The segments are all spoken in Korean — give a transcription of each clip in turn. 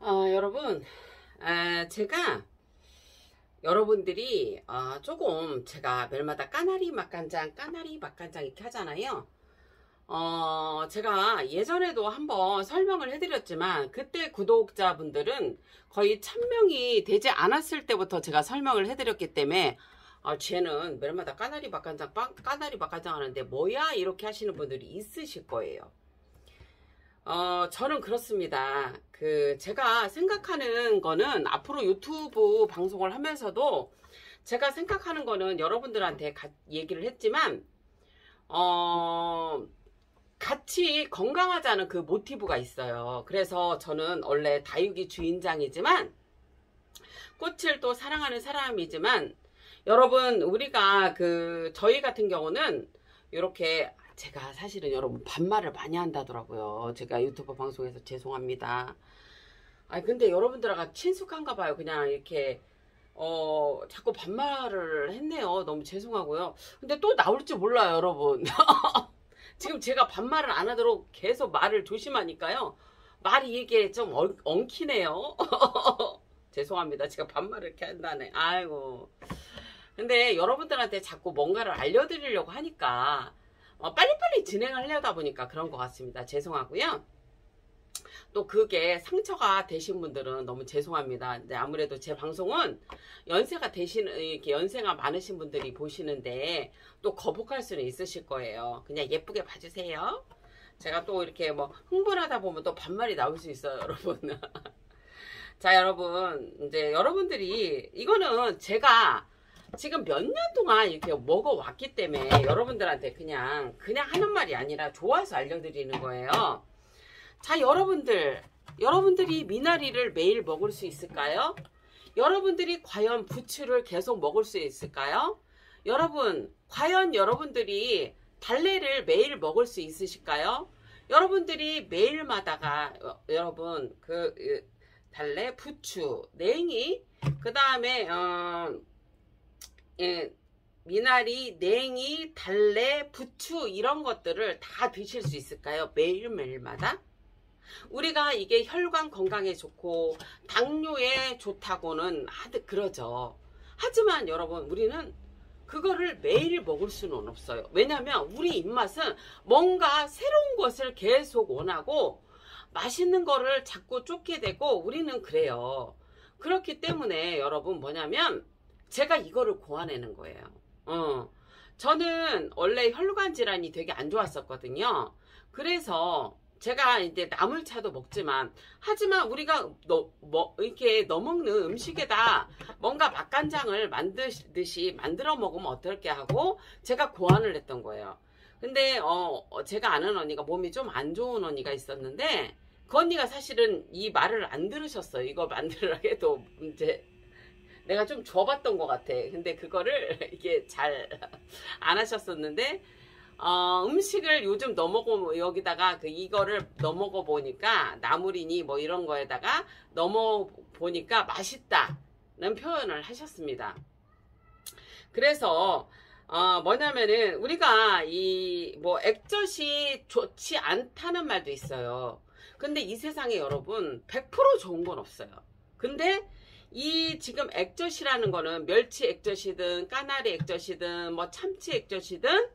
여러분, 제가 여러분들이 조금 제가 매일마다 까나리 맛간장 이렇게 하잖아요. 제가 예전에도 한번 설명을 해드렸지만 그때 구독자분들은 거의 1000명이 되지 않았을 때부터 제가 설명을 해드렸기 때문에 쟤는 매일마다 까나리 맛간장 하는데 뭐야 이렇게 하시는 분들이 있으실 거예요. 저는 그렇습니다. 제가 생각하는 거는 앞으로 유튜브 방송을 하면서도 제가 생각하는 거는 여러분들한테 얘기를 했지만, 같이 건강하자는 그 모티브가 있어요. 그래서 저는 원래 다육이 주인장이지만, 꽃을 또 사랑하는 사람이지만, 여러분, 우리가 저희 같은 경우는 이렇게 제가 사실은 여러분 반말을 많이 한다더라고요. 제가 유튜브 방송에서 죄송합니다. 근데 여러분들하고 친숙한가 봐요. 그냥 이렇게 자꾸 반말을 했네요. 너무 죄송하고요. 근데 또 나올지 몰라요, 여러분. 지금 제가 반말을 안 하도록 계속 말을 조심하니까요. 말이 이게 좀 엉키네요. 죄송합니다. 제가 반말을 이렇게 한다네. 아이고. 근데 여러분들한테 자꾸 뭔가를 알려드리려고 하니까 빨리빨리 진행하려다 보니까 그런 것 같습니다. 죄송하고요. 또 그게 상처가 되신 분들은 너무 죄송합니다. 근데 아무래도 제 방송은 이렇게 연세가 많으신 분들이 보시는데 또 거북할 수는 있으실 거예요. 그냥 예쁘게 봐주세요. 제가 또 이렇게 뭐 흥분하다 보면 또 반말이 나올 수 있어요, 여러분. 자, 여러분, 이제 여러분들이 이거는 제가 지금 몇 년 동안 이렇게 먹어왔기 때문에 여러분들한테 그냥 하는 말이 아니라 좋아서 알려드리는 거예요. 자, 여러분들이 미나리를 매일 먹을 수 있을까요? 여러분들이 과연 부추를 계속 먹을 수 있을까요? 여러분, 과연 여러분들이 달래를 매일 먹을 수 있으실까요? 여러분들이 매일마다가 여러분 달래, 부추, 냉이, 그 다음에 미나리, 냉이, 달래, 부추 이런 것들을 다 드실 수 있을까요? 매일매일마다? 우리가 이게 혈관 건강에 좋고 당뇨에 좋다고는 그러죠. 하지만 여러분, 우리는 그거를 매일 먹을 수는 없어요. 왜냐하면 우리 입맛은 뭔가 새로운 것을 계속 원하고 맛있는 거를 자꾸 쫓게 되고 우리는 그래요. 그렇기 때문에 여러분 뭐냐면 제가 이거를 고안해낸 거예요. 저는 원래 혈관 질환이 되게 안 좋았었거든요. 그래서 제가 이제 나물차도 먹지만, 하지만 우리가 이렇게 넣어먹는 음식에다 뭔가 맛간장을 만드듯이 만들어 먹으면 어떨게 하고 제가 고안을 했던 거예요. 근데 제가 아는 언니가 몸이 좀 안 좋은 언니가 있었는데 그 언니가 사실은 이 말을 안 들으셨어요. 이거 만들으라 해도 이제 내가 좀 줘봤던 것 같아. 근데 그거를 이게 잘 안 하셨었는데, 음식을 요즘 여기다가 이거를 넣어먹어 보니까, 나물이니 뭐 이런 거에다가 넣어 보니까 맛있다는 표현을 하셨습니다. 그래서, 뭐냐면은, 우리가 액젓이 좋지 않다는 말도 있어요. 근데 이 세상에 여러분, 100% 좋은 건 없어요. 근데, 지금 액젓이라는 거는 멸치 액젓이든 까나리 액젓이든 뭐 참치 액젓이든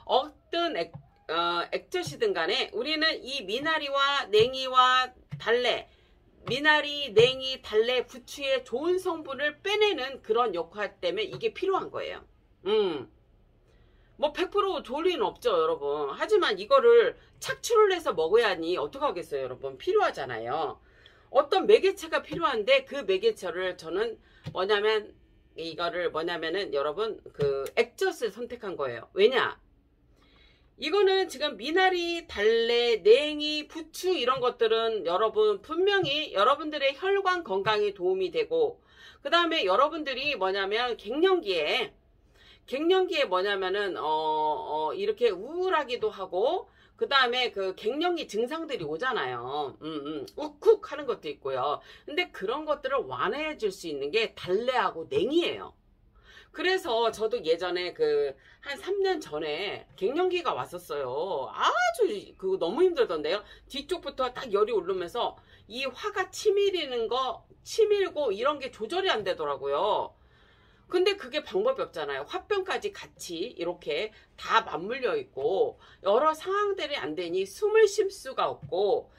어떤 액젓이든 간에 우리는 이 미나리와 냉이와 달래, 미나리, 냉이, 달래, 부추의 좋은 성분을 빼내는 그런 역할 때문에 이게 필요한 거예요. 뭐 100% 좋을 리는 없죠, 여러분. 하지만 이거를 착취를 해서 먹어야 하니 어떡하겠어요, 여러분. 필요하잖아요. 어떤 매개체가 필요한데 그 매개체를 저는 뭐냐면은 여러분 액젓을 선택한 거예요. 왜냐? 이거는 지금 미나리, 달래, 냉이, 부추 이런 것들은 여러분 분명히 여러분들의 혈관 건강에 도움이 되고, 그 다음에 여러분들이 뭐냐면 갱년기에 뭐냐면은 이렇게 우울하기도 하고, 그 다음에 갱년기 증상들이 오잖아요. 욱욱 하는 것도 있고요. 근데 그런 것들을 완화해 줄 수 있는 게 달래하고 냉이에요. 그래서 저도 예전에 한 3년 전에 갱년기가 왔었어요. 아주 너무 힘들던데요. 뒤쪽부터 딱 열이 오르면서 이 화가 치밀고 이런 게 조절이 안 되더라고요. 근데 그게 방법이 없잖아요. 화병까지 같이 이렇게 다 맞물려 있고 여러 상황들이 안 되니 숨을 쉴 수가 없고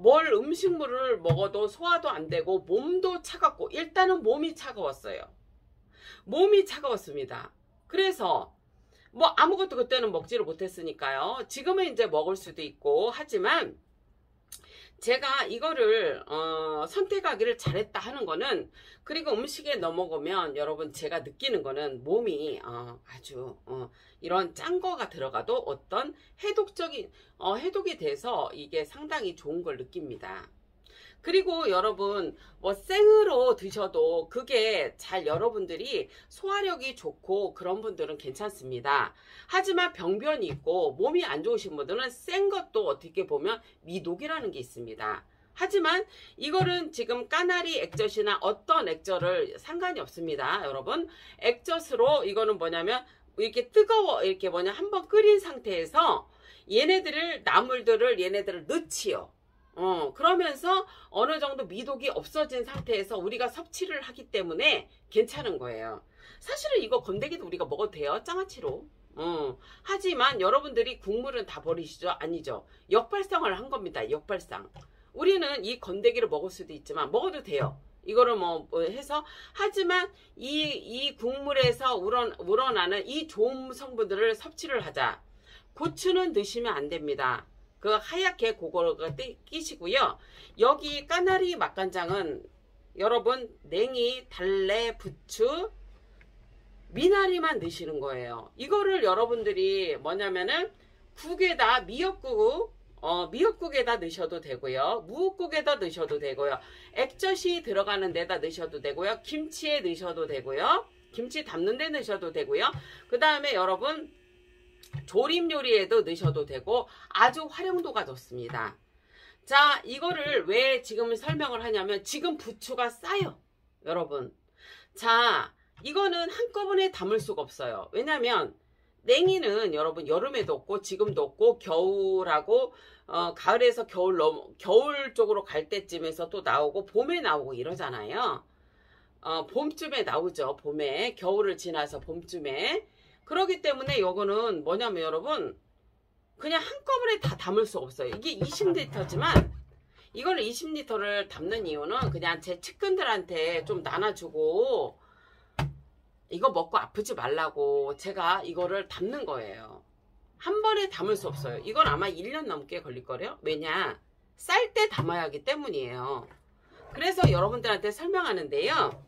뭘 음식물을 먹어도 소화도 안 되고 몸도 차갑고 일단은 몸이 차가웠어요. 몸이 차가웠습니다. 그래서 뭐 아무것도 그때는 먹지를 못했으니까요. 지금은 이제 먹을 수도 있고 하지만 제가 이거를 선택하기를 잘했다 하는 거는 그리고 음식에 넘어가면 여러분 제가 느끼는 거는 몸이 아주 이런 짠 거가 들어가도 어떤 해독이 돼서 이게 상당히 좋은 걸 느낍니다. 그리고 여러분 뭐 생으로 드셔도 그게 잘 여러분들이 소화력이 좋고 그런 분들은 괜찮습니다. 하지만 병변이 있고 몸이 안 좋으신 분들은 센 것도 어떻게 보면 미독이라는 게 있습니다. 하지만 이거는 지금 까나리 액젓이나 어떤 액젓을 상관이 없습니다. 여러분 액젓으로 이거는 뭐냐면 이렇게 이렇게 한번 끓인 상태에서 나물들을 얘네들을 넣지요. 그러면서 어느 정도 미독이 없어진 상태에서 우리가 섭취를 하기 때문에 괜찮은 거예요. 사실은 이거 건더기도 우리가 먹어도 돼요. 장아찌로. 하지만 여러분들이 국물은 다 버리시죠? 아니죠. 역발상을 한 겁니다. 역발상. 우리는 이 건더기를 먹을 수도 있지만 먹어도 돼요. 이거를 뭐 해서 하지만 이 국물에서 우러나는 이 좋은 성분들을 섭취를 하자. 고추는 넣으시면 안 됩니다. 그 하얗게 그거를 끼시고요. 여기 까나리 맛간장은 여러분 냉이, 달래, 부추, 미나리만 넣으시는 거예요. 이거를 여러분들이 뭐냐면은 국에다 미역국에다 넣으셔도 되고요. 무국에다 넣으셔도 되고요. 액젓이 들어가는 데다 넣으셔도 되고요. 김치에 넣으셔도 되고요. 김치 담는 데 넣으셔도 되고요. 그 다음에 여러분 조림 요리에도 넣으셔도 되고 아주 활용도가 좋습니다. 자, 이거를 왜 지금 설명을 하냐면 지금 부추가 싸요. 여러분. 자, 이거는 한꺼번에 담을 수가 없어요. 왜냐면 냉이는 여러분 여름에도 없고 지금도 없고 겨울하고 가을에서 겨울 쪽으로 갈 때쯤에서 또 나오고 봄에 나오고 이러잖아요. 봄쯤에 나오죠. 봄에. 겨울을 지나서 봄쯤에. 그렇기 때문에 요거는 뭐냐면 여러분 그냥 한꺼번에 다 담을 수 없어요. 이게 20리터지만 이거를 20리터를 담는 이유는 그냥 제 측근들한테 좀 나눠주고 이거 먹고 아프지 말라고 제가 이거를 담는 거예요. 한 번에 담을 수 없어요. 이건 아마 1년 넘게 걸릴 거래요. 왜냐? 쌀 때 담아야 하기 때문이에요. 그래서 여러분들한테 설명하는데요.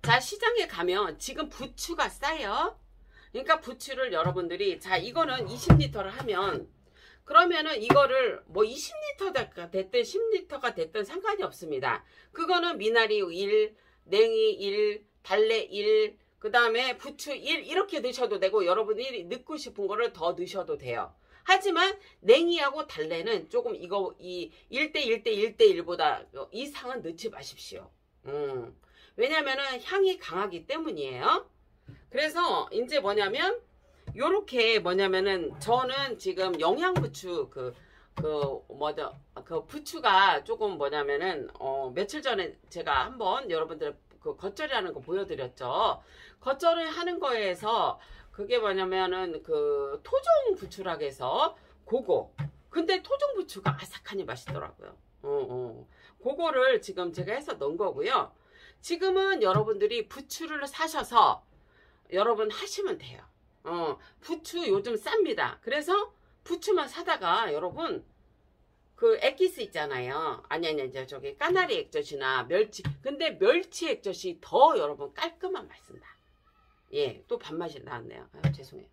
자, 시장에 가면 지금 부추가 싸요. 그러니까 부추를 여러분들이 자 이거는 20리터를 하면 그러면은 이거를 뭐 20리터가 됐든 10리터가 됐든 상관이 없습니다. 그거는 미나리 1, 냉이 1, 달래 1, 그 다음에 부추 1 이렇게 넣으셔도 되고 여러분이 넣고 싶은 거를 더 넣으셔도 돼요. 하지만 냉이하고 달래는 조금 이 1대1대1대1보다 이상은 넣지 마십시오. 왜냐면은 향이 강하기 때문이에요. 그래서 이제 뭐냐면 요렇게 뭐냐면은 저는 지금 영양부추 그 부추가 조금 뭐냐면은 며칠 전에 제가 한번 여러분들 그 겉절이하는 거 보여드렸죠. 겉절이 하는 거에서 그게 뭐냐면은 그 토종 부추라고 해서 그거 근데 토종 부추가 아삭하니 맛있더라고요. 그거를 지금 제가 해서 넣은 거고요. 지금은 여러분들이 부추를 사셔서 여러분 하시면 돼요. 부추 요즘 쌉니다. 그래서 부추만 사다가 여러분 그 액기스 있잖아요. 아니 저기 까나리 액젓이나 멸치. 근데 멸치 액젓이 더 여러분 깔끔한 맛이 나. 예, 또 밥맛이 나왔네요. 죄송해요.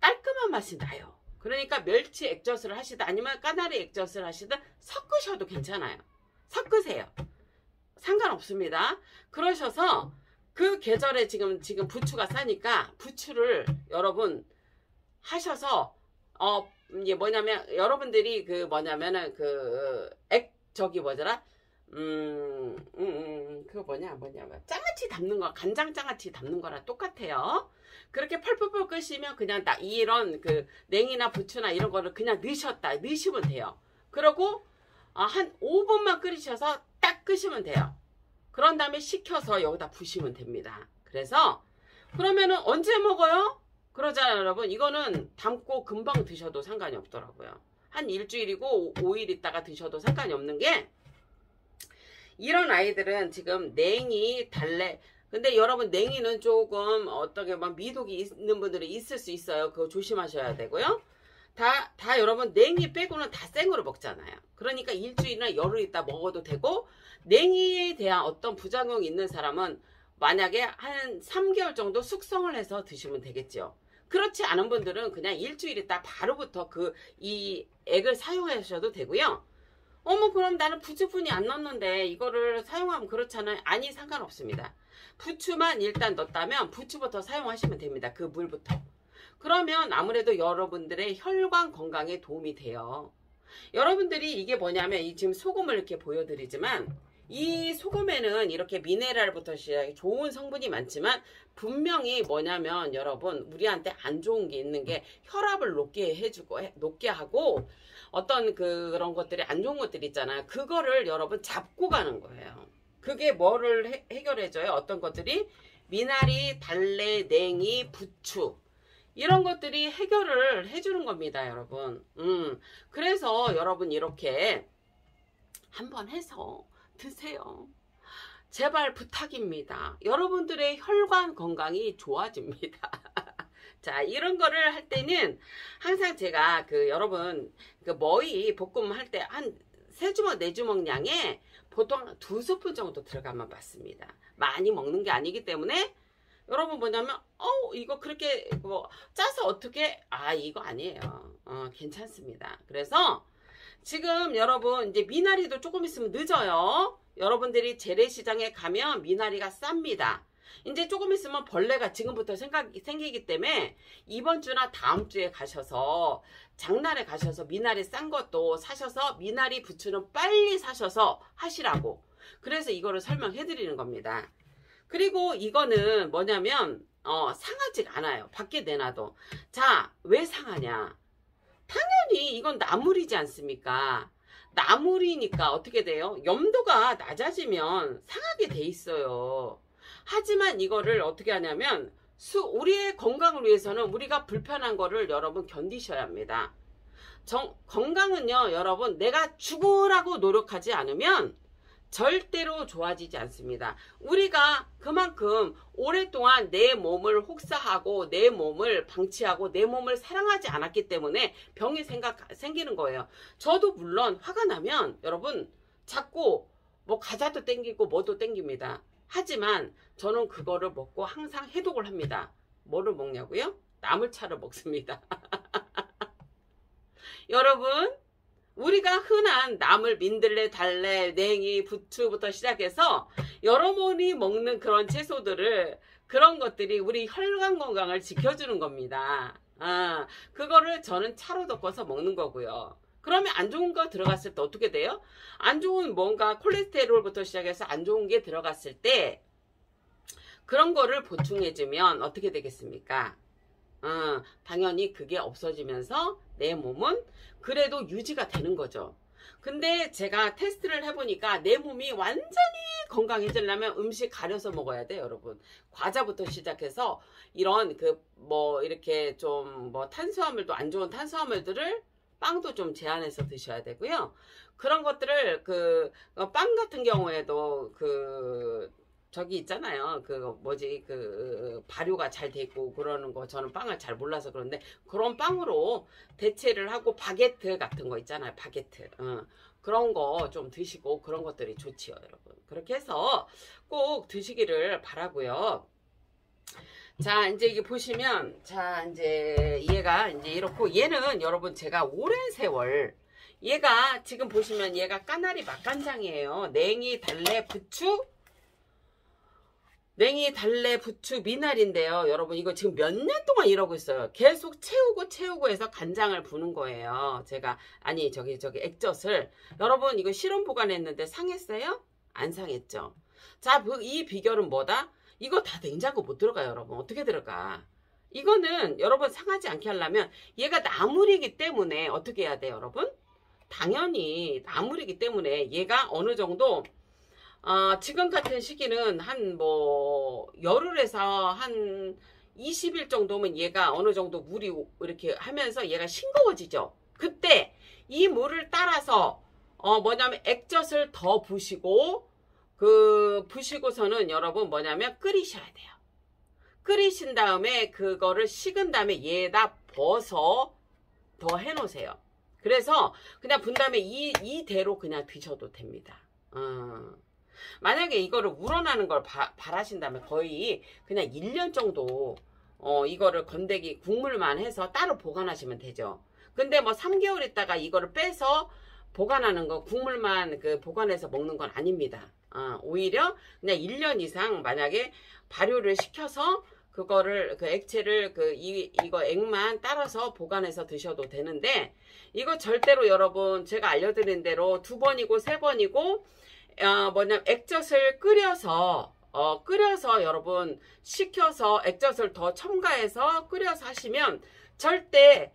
깔끔한 맛이 나요. 그러니까 멸치 액젓을 하시든 아니면 까나리 액젓을 하시든 섞으셔도 괜찮아요. 섞으세요. 상관없습니다. 그러셔서 그 계절에 지금 부추가 싸니까 부추를 여러분 하셔서 이게 뭐냐면 여러분들이 그 뭐냐면은 저기 뭐더라 그거 뭐냐면 장아찌 담는 거 간장 장아찌 담는 거랑 똑같아요. 그렇게 펄펄펄 끓이시면 그냥 이런 그 냉이나 부추나 이런 거를 그냥 넣으시면 돼요. 그러고 한 5분만 끓이셔서 딱 끄시면 돼요. 그런 다음에 식혀서 여기다 부시면 됩니다. 그래서 그러면은 언제 먹어요? 그러잖아요, 여러분. 이거는 담고 금방 드셔도 상관이 없더라고요. 한 일주일이고 5일 있다가 드셔도 상관이 없는 게, 이런 아이들은 지금 냉이, 달래. 근데 여러분, 냉이는 조금 어떻게 막 미독이 있는 분들이 있을 수 있어요. 그거 조심하셔야 되고요. 다 여러분, 냉이 빼고는 다 생으로 먹잖아요. 그러니까 일주일이나 열흘 있다 먹어도 되고, 냉이에 대한 어떤 부작용이 있는 사람은 만약에 한 3개월 정도 숙성을 해서 드시면 되겠죠. 그렇지 않은 분들은 그냥 일주일 있다 바로부터 이 액을 사용하셔도 되고요. 그럼 나는 부추분이 안 넣었는데 이거를 사용하면 그렇잖아요. 아니, 상관없습니다. 부추만 일단 넣었다면 부추부터 사용하시면 됩니다. 그 물부터. 그러면 아무래도 여러분들의 혈관 건강에 도움이 돼요. 여러분들이 이게 뭐냐면, 지금 소금을 이렇게 보여드리지만, 이 소금에는 이렇게 미네랄부터 시작해 좋은 성분이 많지만, 분명히 뭐냐면 여러분, 우리한테 안 좋은 게 있는 게, 혈압을 높게 하고 어떤 그런 것들이 안 좋은 것들이 있잖아요. 그거를 여러분 잡고 가는 거예요. 그게 뭐를 해결해줘요? 어떤 것들이? 미나리, 달래, 냉이, 부추, 이런 것들이 해결을 해주는 겁니다, 여러분. 그래서 여러분 이렇게 한번 해서 드세요. 제발 부탁입니다. 여러분들의 혈관 건강이 좋아집니다. 자, 이런 거를 할 때는 항상 제가 여러분 머위 볶음 할 때 한 3주먹, 4주먹 양에 보통 2스푼 정도 들어가면 맞습니다. 많이 먹는 게 아니기 때문에 여러분 뭐냐면 이거 그렇게 짜서 어떻게, 이거 아니에요. 괜찮습니다. 그래서 지금 여러분 이제 미나리도 조금 있으면 늦어요. 여러분들이 재래시장에 가면 미나리가 쌉니다. 이제 조금 있으면 벌레가 지금부터 생기기 때문에 이번 주나 다음 주에 가셔서, 장날에 가셔서 미나리 싼 것도 사셔서 미나리 부추는 빨리 사셔서 하시라고. 그래서 이거를 설명해 드리는 겁니다. 그리고 이거는 뭐냐면 상하지가 않아요. 밖에 내놔도. 자, 왜 상하냐? 당연히 이건 나물이지 않습니까? 나물이니까 어떻게 돼요? 염도가 낮아지면 상하게 돼 있어요. 하지만 이거를 어떻게 하냐면, 우리의 건강을 위해서는 우리가 불편한 거를 여러분 견디셔야 합니다. 건강은요, 여러분, 내가 죽으라고 노력하지 않으면 절대로 좋아지지 않습니다. 우리가 그만큼 오랫동안 내 몸을 혹사하고 내 몸을 방치하고 내 몸을 사랑하지 않았기 때문에 병이 생기는 거예요. 저도 물론 화가 나면 여러분 자꾸 과자도 땡기고 뭐도 땡깁니다. 하지만 저는 그거를 먹고 항상 해독을 합니다. 뭐를 먹냐고요? 나물차를 먹습니다. 여러분, 우리가 흔한 나물, 민들레, 달래, 냉이, 부추부터 시작해서 여러분이 먹는 그런 채소들을, 그런 것들이 우리 혈관 건강을 지켜주는 겁니다. 그거를 저는 차로 덮어서 먹는 거고요. 그러면 안 좋은 거 들어갔을 때 어떻게 돼요? 안 좋은 뭔가 콜레스테롤부터 시작해서 안 좋은 게 들어갔을 때 그런 거를 보충해주면 어떻게 되겠습니까? 당연히 그게 없어지면서 내 몸은 그래도 유지가 되는 거죠. 근데 제가 테스트를 해보니까 내 몸이 완전히 건강해지려면 음식 가려서 먹어야 돼요, 여러분. 과자부터 시작해서 이런 이렇게 좀 탄수화물도 안 좋은 탄수화물들을, 빵도 좀 제한해서 드셔야 되고요. 그런 것들을 빵 같은 경우에도 저기 있잖아요. 발효가 잘 돼 있고 그러는 거, 저는 빵을 잘 몰라서 그런데 그런 빵으로 대체를 하고, 바게트 같은 거 있잖아요. 바게트. 그런 거 좀 드시고, 그런 것들이 좋지요, 여러분. 그렇게 해서 꼭 드시기를 바라고요. 자, 이제 이게 보시면, 자, 이제 얘가 이제 이렇고, 얘는 여러분 제가 오랜 세월, 얘가 지금 보시면 얘가 까나리 맛간장이에요. 냉이, 달래, 부추, 미나리인데요. 여러분 이거 지금 몇 년 동안 이러고 있어요. 계속 채우고 해서 간장을 부는 거예요. 제가, 저기 액젓을. 여러분 이거 실온 보관했는데 상했어요? 안 상했죠. 자, 이 비결은 뭐다? 이거 다 냉장고 못 들어가요, 여러분. 어떻게 들어가? 이거는 여러분 상하지 않게 하려면, 얘가 나물이기 때문에 어떻게 해야 돼요, 여러분? 당연히 나물이기 때문에 얘가 어느 정도 지금 같은 시기는 한 뭐 열흘에서 한 20일 정도면 얘가 어느 정도 물이 이렇게 하면서 얘가 싱거워지죠. 그때 이 물을 따라서 뭐냐면 액젓을 더 부시고 부시고서는 여러분 뭐냐면 끓이셔야 돼요. 끓이신 다음에 그거를 식은 다음에 얘에다 버서 더 해놓으세요. 그래서 그냥 분 다음에 이대로 그냥 드셔도 됩니다. 만약에 이거를 우러나는 걸 바라신다면 거의 그냥 1년 정도 이거를 건더기 국물만 해서 따로 보관하시면 되죠. 근데 뭐 3개월 있다가 이거를 빼서 보관하는 거 국물만 보관해서 먹는 건 아닙니다. 오히려 그냥 1년 이상 만약에 발효를 시켜서 그거를 액체를 이거 액만 따라서 보관해서 드셔도 되는데 이거 절대로 여러분 제가 알려드린 대로 2번이고 3번이고 뭐냐면 액젓을 끓여서 여러분 식혀서 액젓을 더 첨가해서 끓여서 하시면 절대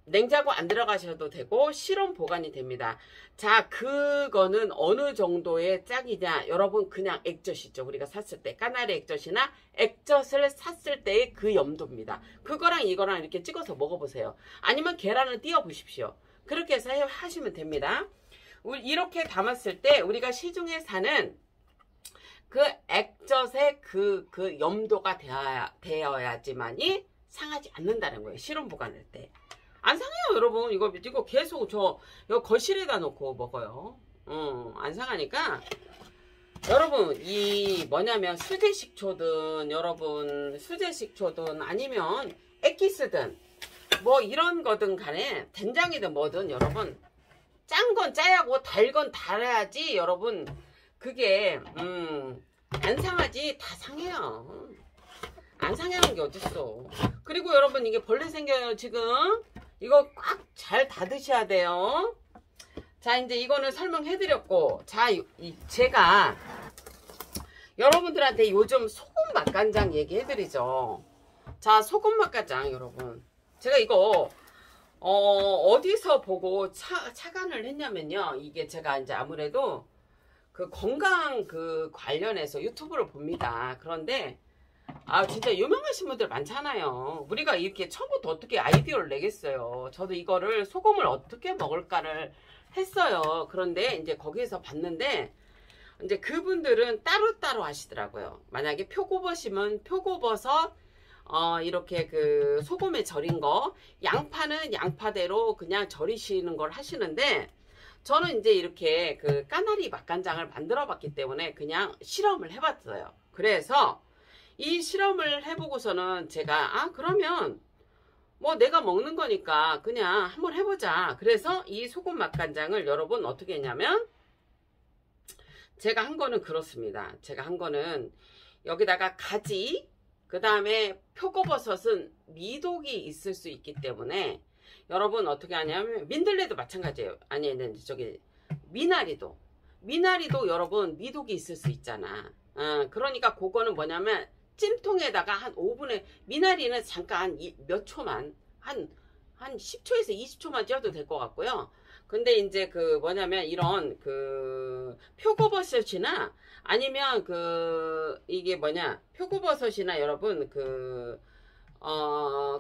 냉장고 안 들어가셔도 되고 실온 보관이 됩니다. 자, 그거는 어느 정도의 짝이냐? 여러분 그냥 액젓이죠. 우리가 샀을 때 까나리 액젓이나 액젓을 샀을 때의 그 염도입니다. 그거랑 이거랑 이렇게 찍어서 먹어보세요. 아니면 계란을 띄워 보십시오. 그렇게 해서 하시면 됩니다. 이렇게 담았을 때 우리가 시중에 사는 그 액젓의 그 염도가 되어야지만이 상하지 않는다는 거예요. 실온 보관할 때. 안 상해요, 여러분. 이거 계속 이거 거실에다 놓고 먹어요. 안 상하니까. 여러분, 이 뭐냐면 수제식초든, 여러분, 수제식초든 아니면 액기스든, 뭐 이런 거든 간에 된장이든 뭐든 여러분, 짠 건 짜야고 달 건 달아야지, 여러분. 그게, 안 상하지, 다 상해요. 안 상하는 게 어딨어. 그리고 여러분, 이게 벌레 생겨요, 지금. 이거 꽉 잘 닫으셔야 돼요. 자, 이제 이거는 설명해드렸고, 자, 제가 여러분들한테 요즘 소금 맛간장 얘기해드리죠. 자, 소금 맛간장 여러분. 제가 이거 어디서 보고 착안을 했냐면요. 이게 제가 이제 아무래도 그 건강 관련해서 유튜브를 봅니다. 그런데 진짜 유명하신 분들 많잖아요. 우리가 이렇게 처음부터 어떻게 아이디어를 내겠어요. 저도 이거를 소금을 어떻게 먹을까를 했어요. 그런데 이제 거기에서 봤는데 이제 그분들은 따로따로 하시더라고요. 만약에 표고버시면 표고버섯 이렇게 소금에 절인 거, 양파는 양파대로 그냥 절이시는 걸 하시는데 저는 이제 이렇게 까나리 맛간장을 만들어 봤기 때문에 그냥 실험을 해봤어요. 그래서 이 실험을 해보고서는 제가 그러면 뭐 내가 먹는 거니까 그냥 한번 해보자. 그래서 이 소금 맛간장을 여러분 어떻게 했냐면 제가 한 거는 그렇습니다. 제가 한 거는 여기다가 가지, 그 다음에 표고버섯은 미독이 있을 수 있기 때문에 여러분 어떻게 하냐면 민들레도 마찬가지예요. 아니 저기 미나리도 여러분 미독이 있을 수 있잖아. 그러니까 그거는 뭐냐면 찜통에다가 한 5분에 미나리는 잠깐 몇 초만 한 10초에서 20초만 쪄도 될 것 같고요. 근데 이제 뭐냐면 이런 표고버섯이나 아니면 이게 뭐냐 표고버섯이나 여러분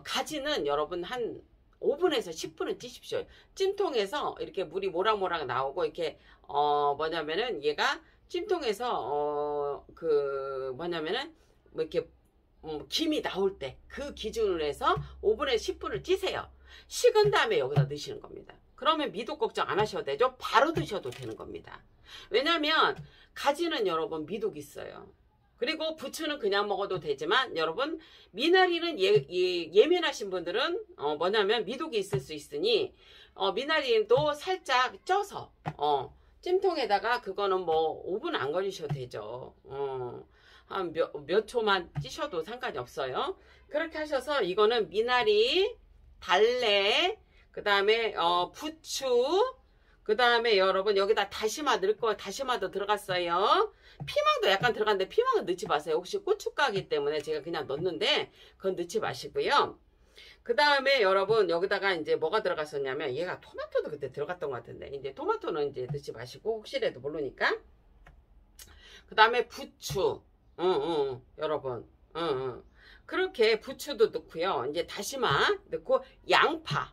가지는 여러분 한 5분에서 10분은 찌십시오. 찜통에서 이렇게 물이 모락모락 나오고 이렇게 뭐냐면은 얘가 찜통에서 뭐냐면은 뭐 이렇게 김이 나올 때 그 기준으로 해서 5분에서 10분을 찌세요. 식은 다음에 여기다 넣으시는 겁니다. 그러면 미독 걱정 안 하셔도 되죠. 바로 드셔도 되는 겁니다. 왜냐면 가지는 여러분 미독 있어요. 그리고 부추는 그냥 먹어도 되지만 여러분 미나리는 예민하신 분들은 뭐냐면 미독이 있을 수 있으니 미나리도 살짝 쪄서 찜통에다가 그거는 뭐 5분 안 걸리셔도 되죠. 한 몇 초만 찌셔도 상관이 없어요. 그렇게 하셔서 이거는 미나리, 달래, 그 다음에 부추, 그 다음에 여러분 여기다 다시마 넣을 거 다시마도 들어갔어요. 피망도 약간 들어갔는데 피망은 넣지 마세요. 혹시 고춧가기 때문에 제가 그냥 넣는데 그건 넣지 마시고요. 그 다음에 여러분 여기다가 이제 뭐가 들어갔었냐면 얘가 토마토도 그때 들어갔던 것 같은데 이제 토마토는 이제 넣지 마시고 혹시라도 모르니까. 그 다음에 부추. 여러분. 그렇게 부추도 넣고요. 이제 다시마 넣고 양파.